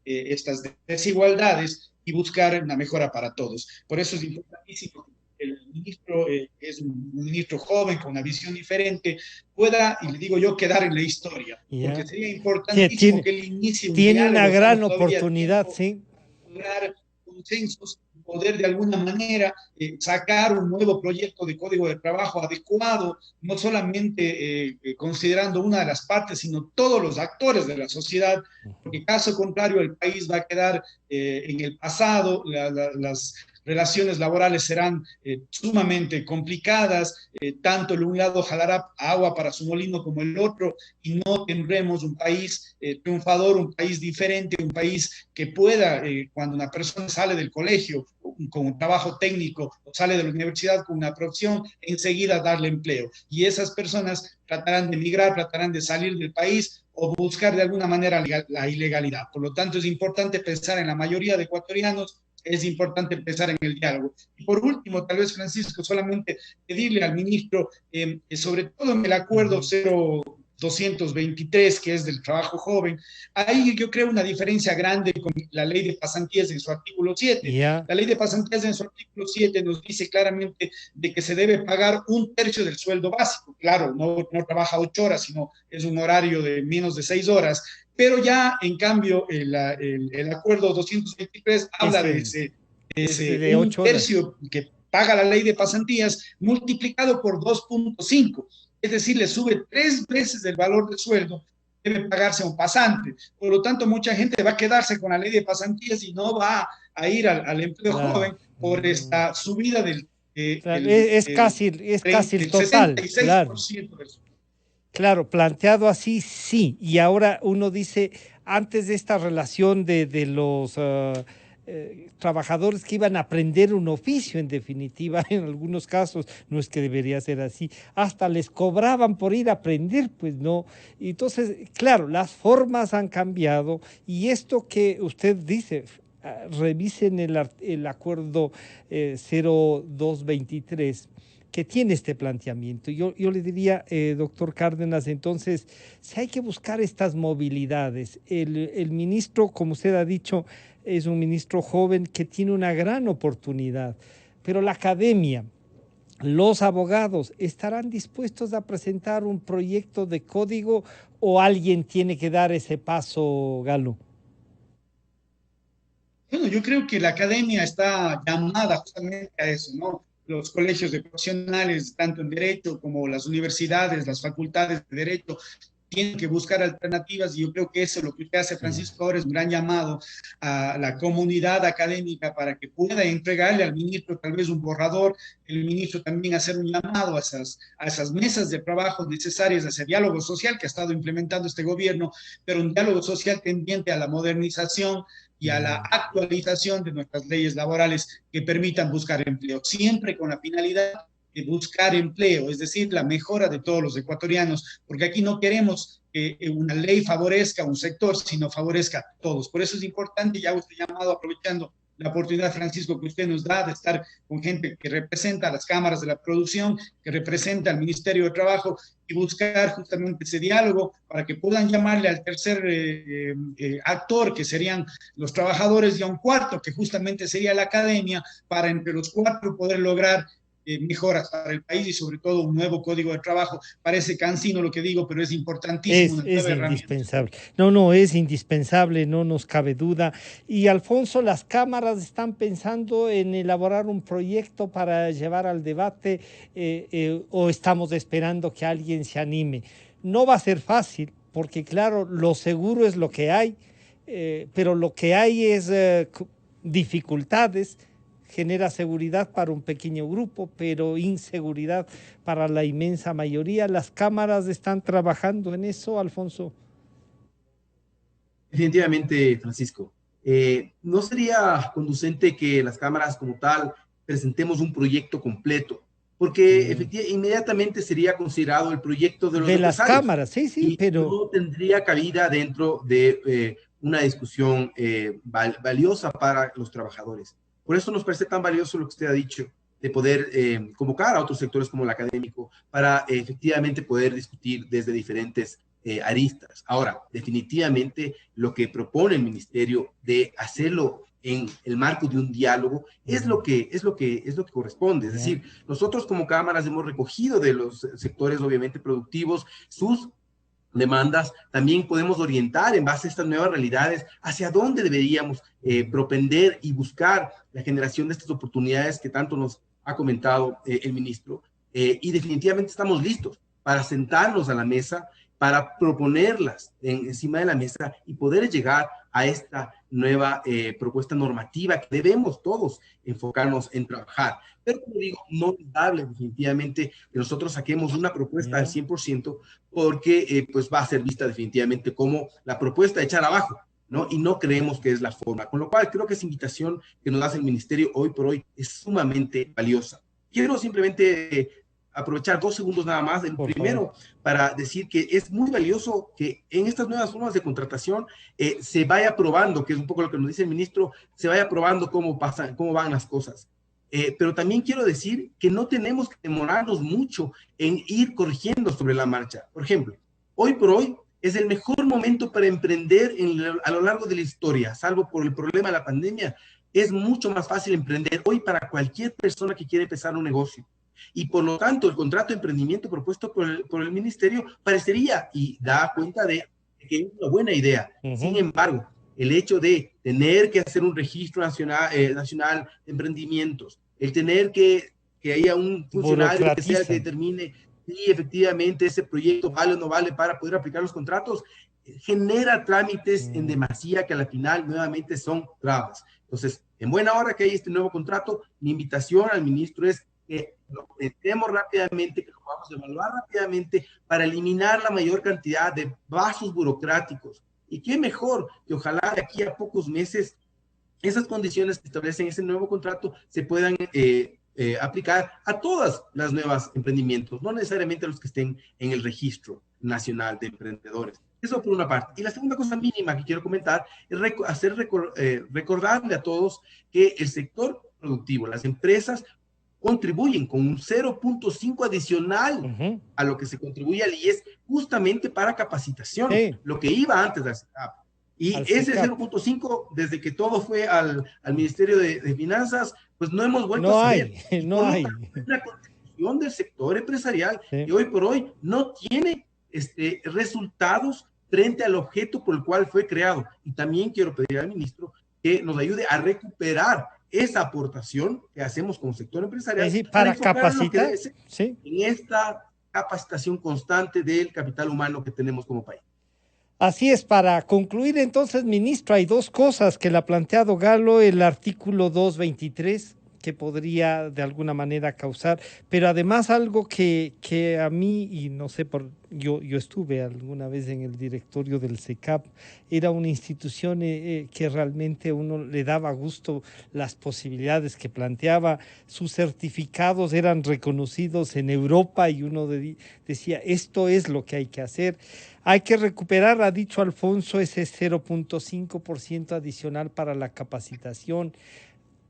Speaker 6: estas desigualdades y buscar una mejora para todos. Por eso es importantísimo que el ministro, es un ministro joven con una visión diferente, pueda, y le digo yo, quedar en la historia. Porque sería importantísimo que él inicie un diálogo.
Speaker 4: Tiene una gran oportunidad, sí.
Speaker 6: Lograr consensos, poder de alguna manera sacar un nuevo proyecto de código de trabajo adecuado, no solamente considerando una de las partes, sino todos los actores de la sociedad, porque caso contrario el país va a quedar en el pasado, las relaciones laborales serán sumamente complicadas, tanto el un lado jalará agua para su molino como el otro, y no tendremos un país triunfador, un país diferente, un país que pueda, cuando una persona sale del colegio con un trabajo técnico o sale de la universidad con una profesión, enseguida darle empleo. Y esas personas tratarán de emigrar, tratarán de salir del país o buscar de alguna manera la ilegalidad. Por lo tanto, es importante pensar en la mayoría de ecuatorianos, es importante empezar en el diálogo. Y por último, tal vez, Francisco, solamente pedirle al ministro, sobre todo en el acuerdo 0223, que es del trabajo joven, ahí yo creo una diferencia grande con la ley de pasantías en su artículo 7. La ley de pasantías en su artículo 7 nos dice claramente de que se debe pagar 1/3 del sueldo básico. Claro, no trabaja 8 horas, sino es un horario de menos de 6 horas, pero ya, en cambio, el acuerdo 223 habla de ese 1/3 que paga la ley de pasantías multiplicado por 2.5. Es decir, le sube 3 veces el valor del sueldo, debe pagarse a un pasante. Por lo tanto, mucha gente va a quedarse con la ley de pasantías y no va a ir al empleo joven por esta subida del...
Speaker 4: es casi el total, 66% claro. Del sueldo. Claro, planteado así, sí. Y ahora uno dice, antes de esta relación de los trabajadores que iban a aprender un oficio, en definitiva, en algunos casos, no es que debería ser así, hasta les cobraban por ir a aprender, pues no. Entonces, claro, las formas han cambiado y esto que usted dice, revisen el acuerdo 0223, que tiene este planteamiento. Yo le diría, doctor Cárdenas, entonces, si hay que buscar estas movilidades, el ministro, como usted ha dicho, es un ministro joven que tiene una gran oportunidad, pero la academia, los abogados, ¿estarán dispuestos a presentar un proyecto de código o alguien tiene que dar ese paso, Galo?
Speaker 6: Bueno, yo creo que la academia está llamada justamente a eso, ¿no? Los colegios de profesionales, tanto en Derecho como las universidades, las facultades de Derecho, tienen que buscar alternativas y yo creo que eso es lo que usted hace, Francisco, ahora es un gran llamado a la comunidad académica para que pueda entregarle al ministro tal vez un borrador, el ministro también hacer un llamado a esas mesas de trabajo necesarias, a ese diálogo social que ha estado implementando este gobierno, pero un diálogo social tendiente a la modernización y a la actualización de nuestras leyes laborales que permitan buscar empleo, siempre con la finalidad de buscar empleo, es decir, la mejora de todos los ecuatorianos, porque aquí no queremos que una ley favorezca a un sector, sino favorezca a todos. Por eso es importante, ya usted llamado, aprovechando la oportunidad, Francisco, que usted nos da de estar con gente que representa a las cámaras de la producción, que representa al Ministerio de Trabajo, y buscar justamente ese diálogo para que puedan llamarle al tercer actor, que serían los trabajadores, y a un cuarto, que justamente sería la academia, para entre los cuatro poder lograr mejoras para el país y sobre todo un nuevo código de trabajo. Parece cansino lo que digo, pero es importantísimo.
Speaker 4: Es indispensable. No, es indispensable, no nos cabe duda. Y Alfonso, las cámaras están pensando en elaborar un proyecto para llevar al debate o estamos esperando que alguien se anime. No va a ser fácil, porque claro, lo seguro es lo que hay, pero lo que hay es dificultades. Genera seguridad para un pequeño grupo, pero inseguridad para la inmensa mayoría. ¿Las cámaras están trabajando en eso, Alfonso?
Speaker 7: Definitivamente, Francisco. No sería conducente que las cámaras como tal presentemos un proyecto completo, porque efectivamente inmediatamente sería considerado el proyecto de los
Speaker 4: las cámaras, sí, pero
Speaker 7: no tendría cabida dentro de una discusión valiosa para los trabajadores. Por eso nos parece tan valioso lo que usted ha dicho, de poder convocar a otros sectores como el académico para efectivamente poder discutir desde diferentes aristas. Ahora, definitivamente lo que propone el ministerio de hacerlo en el marco de un diálogo es lo que corresponde. Es decir, nosotros como cámaras hemos recogido de los sectores obviamente productivos sus demandas, también podemos orientar en base a estas nuevas realidades hacia dónde deberíamos propender y buscar la generación de estas oportunidades que tanto nos ha comentado el ministro. Y definitivamente estamos listos para sentarnos a la mesa, para proponerlas encima de la mesa y poder llegar a esta nueva propuesta normativa que debemos todos enfocarnos en trabajar. Pero como digo, no es dable definitivamente que nosotros saquemos una propuesta al 100% porque pues va a ser vista definitivamente como la propuesta de echar abajo, ¿no? Y no creemos que es la forma. Con lo cual creo que esa invitación que nos hace el ministerio hoy por hoy es sumamente valiosa. Quiero simplemente aprovechar 2 segundos nada más, el primero, para decir que es muy valioso que en estas nuevas formas de contratación se vaya probando, que es un poco lo que nos dice el ministro, se vaya probando cómo van las cosas. Pero también quiero decir que no tenemos que demorarnos mucho en ir corrigiendo sobre la marcha. Por ejemplo, hoy por hoy es el mejor momento para emprender a lo largo de la historia, salvo por el problema de la pandemia. Es mucho más fácil emprender hoy para cualquier persona que quiere empezar un negocio. Y por lo tanto, el contrato de emprendimiento propuesto por el ministerio parecería y da cuenta de que es una buena idea. Sin embargo, el hecho de tener que hacer un registro nacional de emprendimientos, el tener que haya un funcionario que sea el que determine si efectivamente ese proyecto vale o no vale para poder aplicar los contratos, genera trámites en demasía que a la final nuevamente son trabas. Entonces, en buena hora que hay este nuevo contrato, mi invitación al ministro es que lo metemos rápidamente, que lo vamos a evaluar rápidamente para eliminar la mayor cantidad de vasos burocráticos. Y qué mejor que ojalá de aquí a pocos meses esas condiciones que establecen ese nuevo contrato se puedan aplicar a todas las nuevas emprendimientos, no necesariamente a los que estén en el registro nacional de emprendedores. Eso por una parte. Y la segunda cosa mínima que quiero comentar es recordarle a todos que el sector productivo, las empresas, contribuyen con un 0.5 adicional a lo que se contribuye al IES justamente para capacitación, lo que iba antes de la CECAP. Y ese 0.5, desde que todo fue al Ministerio de Finanzas, pues no hemos vuelto a saber.
Speaker 4: No hay.
Speaker 7: La contribución del sector empresarial que hoy por hoy no tiene resultados frente al objeto por el cual fue creado. Y también quiero pedir al ministro que nos ayude a recuperar esa aportación que hacemos como sector empresarial
Speaker 4: para capacitar
Speaker 7: en esta capacitación constante del capital humano que tenemos como país.
Speaker 4: Así es. Para concluir entonces, ministro, hay 2 cosas que le ha planteado Galo: el artículo 223, que podría de alguna manera causar, pero además algo que a mí, y no sé, yo estuve alguna vez en el directorio del SECAP, era una institución que realmente uno le daba gusto las posibilidades que planteaba, sus certificados eran reconocidos en Europa y uno decía, esto es lo que hay que hacer. Hay que recuperar, ha dicho Alfonso, ese 0.5% adicional para la capacitación.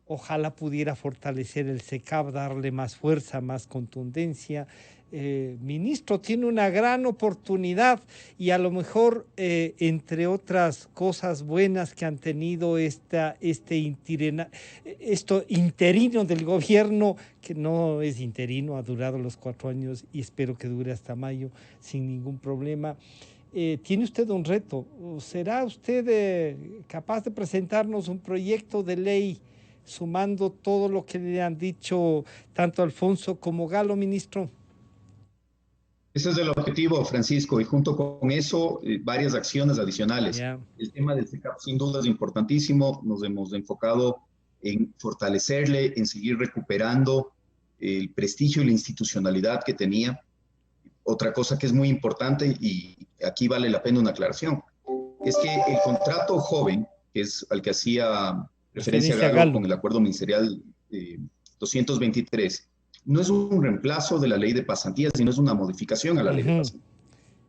Speaker 4: Ojalá pudiera fortalecer el SECAP, darle más fuerza, más contundencia. Ministro, tiene una gran oportunidad y a lo mejor, entre otras cosas buenas que han tenido este interino del gobierno, que no es interino, ha durado los 4 años y espero que dure hasta mayo sin ningún problema. Tiene usted un reto. ¿Será usted capaz de presentarnos un proyecto de ley sumando todo lo que le han dicho tanto Alfonso como Galo, ministro?
Speaker 5: Ese es el objetivo, Francisco, y junto con eso, varias acciones adicionales.
Speaker 4: Yeah.
Speaker 5: El tema del SECAP sin duda es importantísimo. Nos hemos enfocado en fortalecerle, en seguir recuperando el prestigio y la institucionalidad que tenía. Otra cosa que es muy importante, y aquí vale la pena una aclaración, es que el contrato joven, que es al que hacía referencia Galo con el acuerdo ministerial 223, no es un reemplazo de la ley de pasantías, sino es una modificación a la ley de pasantías.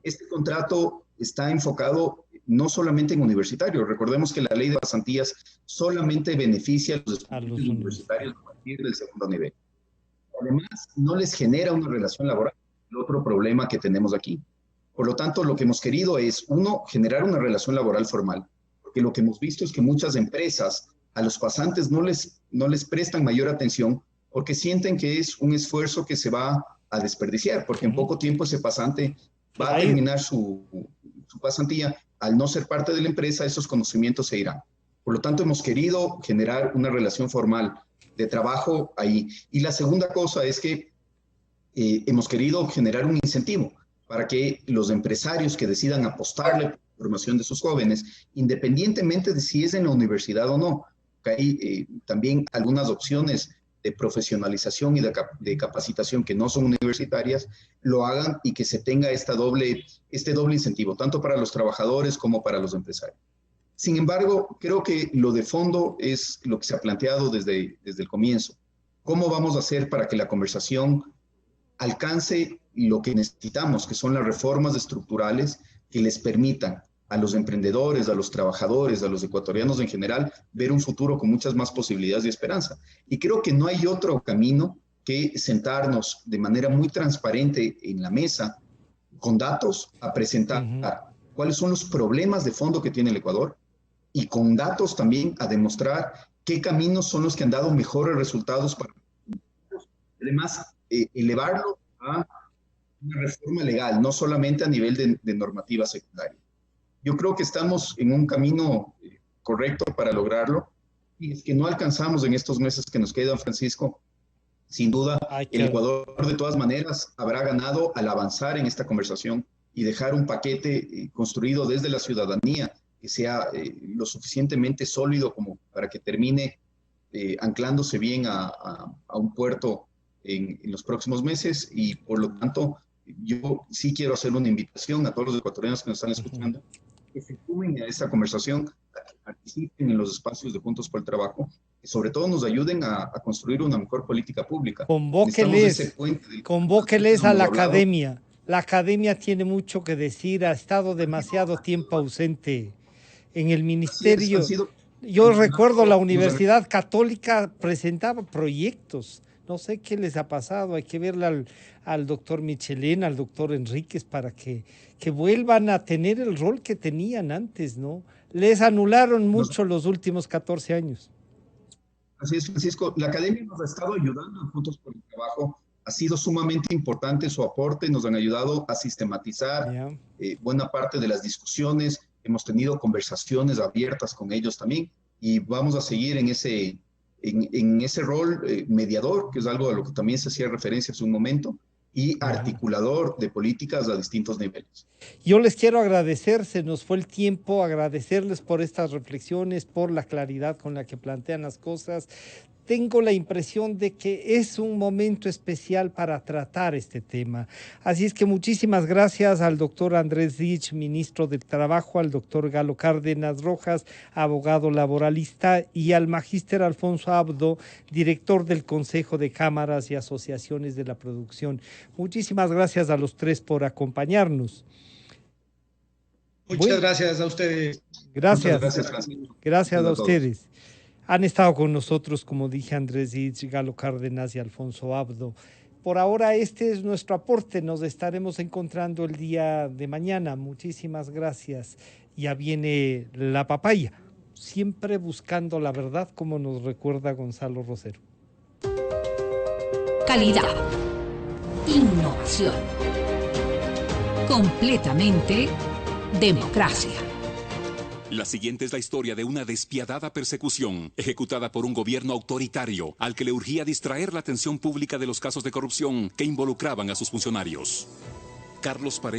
Speaker 5: Este contrato está enfocado no solamente en universitarios. Recordemos que la ley de pasantías solamente beneficia a los universitarios a partir del segundo nivel. Además, no les genera una relación laboral, el otro problema que tenemos aquí. Por lo tanto, lo que hemos querido es, uno, generar una relación laboral formal, porque lo que hemos visto es que muchas empresas a los pasantes no les prestan mayor atención porque sienten que es un esfuerzo que se va a desperdiciar, porque en poco tiempo ese pasante va a terminar su pasantía. Al no ser parte de la empresa, esos conocimientos se irán. Por lo tanto, hemos querido generar una relación formal de trabajo ahí. Y la segunda cosa es que hemos querido generar un incentivo para que los empresarios que decidan apostarle por la formación de sus jóvenes, independientemente de si es en la universidad o no, que hay también algunas opciones de profesionalización y de capacitación que no son universitarias, lo hagan y que se tenga este doble incentivo, tanto para los trabajadores como para los empresarios. Sin embargo, creo que lo de fondo es lo que se ha planteado desde el comienzo. ¿Cómo vamos a hacer para que la conversación alcance lo que necesitamos, que son las reformas estructurales que les permitan a los emprendedores, a los trabajadores, a los ecuatorianos en general, ver un futuro con muchas más posibilidades y esperanza? Y creo que no hay otro camino que sentarnos de manera muy transparente en la mesa, con datos, a presentar cuáles son los problemas de fondo que tiene el Ecuador y con datos también a demostrar qué caminos son los que han dado mejores resultados para además elevarlo a una reforma legal, no solamente a nivel de normativa secundaria. Yo creo que estamos en un camino correcto para lograrlo, y es que no alcanzamos en estos meses que nos quedan, Francisco. Sin duda, el Ecuador de todas maneras habrá ganado al avanzar en esta conversación y dejar un paquete construido desde la ciudadanía que sea lo suficientemente sólido como para que termine anclándose bien a un puerto en los próximos meses. Y por lo tanto, yo sí quiero hacer una invitación a todos los ecuatorianos que nos están escuchando, que se sumen a esta conversación, a que participen en los espacios de Juntos por el Trabajo, que sobre todo nos ayuden a construir una mejor política pública.
Speaker 4: Convóqueles a la academia. La academia tiene mucho que decir, ha estado demasiado tiempo ausente en el ministerio. Yo recuerdo la Universidad Católica presentaba proyectos. No sé qué les ha pasado, hay que verle al doctor Michelena, al doctor Enríquez, para que vuelvan a tener el rol que tenían antes, ¿no? Les anularon mucho los últimos 14 años.
Speaker 5: Así es, Francisco. La academia nos ha estado ayudando en Juntos por el Trabajo. Ha sido sumamente importante su aporte, nos han ayudado a sistematizar buena parte de las discusiones. Hemos tenido conversaciones abiertas con ellos también y vamos a seguir en ese rol mediador, que es algo a lo que también se hacía referencia hace un momento, y articulador de políticas a distintos niveles.
Speaker 4: Yo les quiero agradecer, se nos fue el tiempo, agradecerles por estas reflexiones, por la claridad con la que plantean las cosas. tengo la impresión de que es un momento especial para tratar este tema. Así es que muchísimas gracias al doctor Andrés Dich, ministro del Trabajo, al doctor Galo Cárdenas Rojas, abogado laboralista, y al magíster Alfonso Abdo, director del Consejo de Cámaras y Asociaciones de la Producción. Muchísimas gracias a los tres por acompañarnos.
Speaker 6: Muchas gracias a ustedes.
Speaker 4: Gracias.
Speaker 5: Gracias, Francisco.
Speaker 4: Gracias a ustedes. Han estado con nosotros, como dije, Andrés Dich, Galo Cárdenas y Alfonso Abdo. Por ahora este es nuestro aporte. Nos estaremos encontrando el día de mañana. Muchísimas gracias. Ya viene la papaya, siempre buscando la verdad, como nos recuerda Gonzalo Rosero.
Speaker 3: Calidad. Innovación. Completamente democracia.
Speaker 8: La siguiente es la historia de una despiadada persecución ejecutada por un gobierno autoritario al que le urgía distraer la atención pública de los casos de corrupción que involucraban a sus funcionarios. Carlos Pareja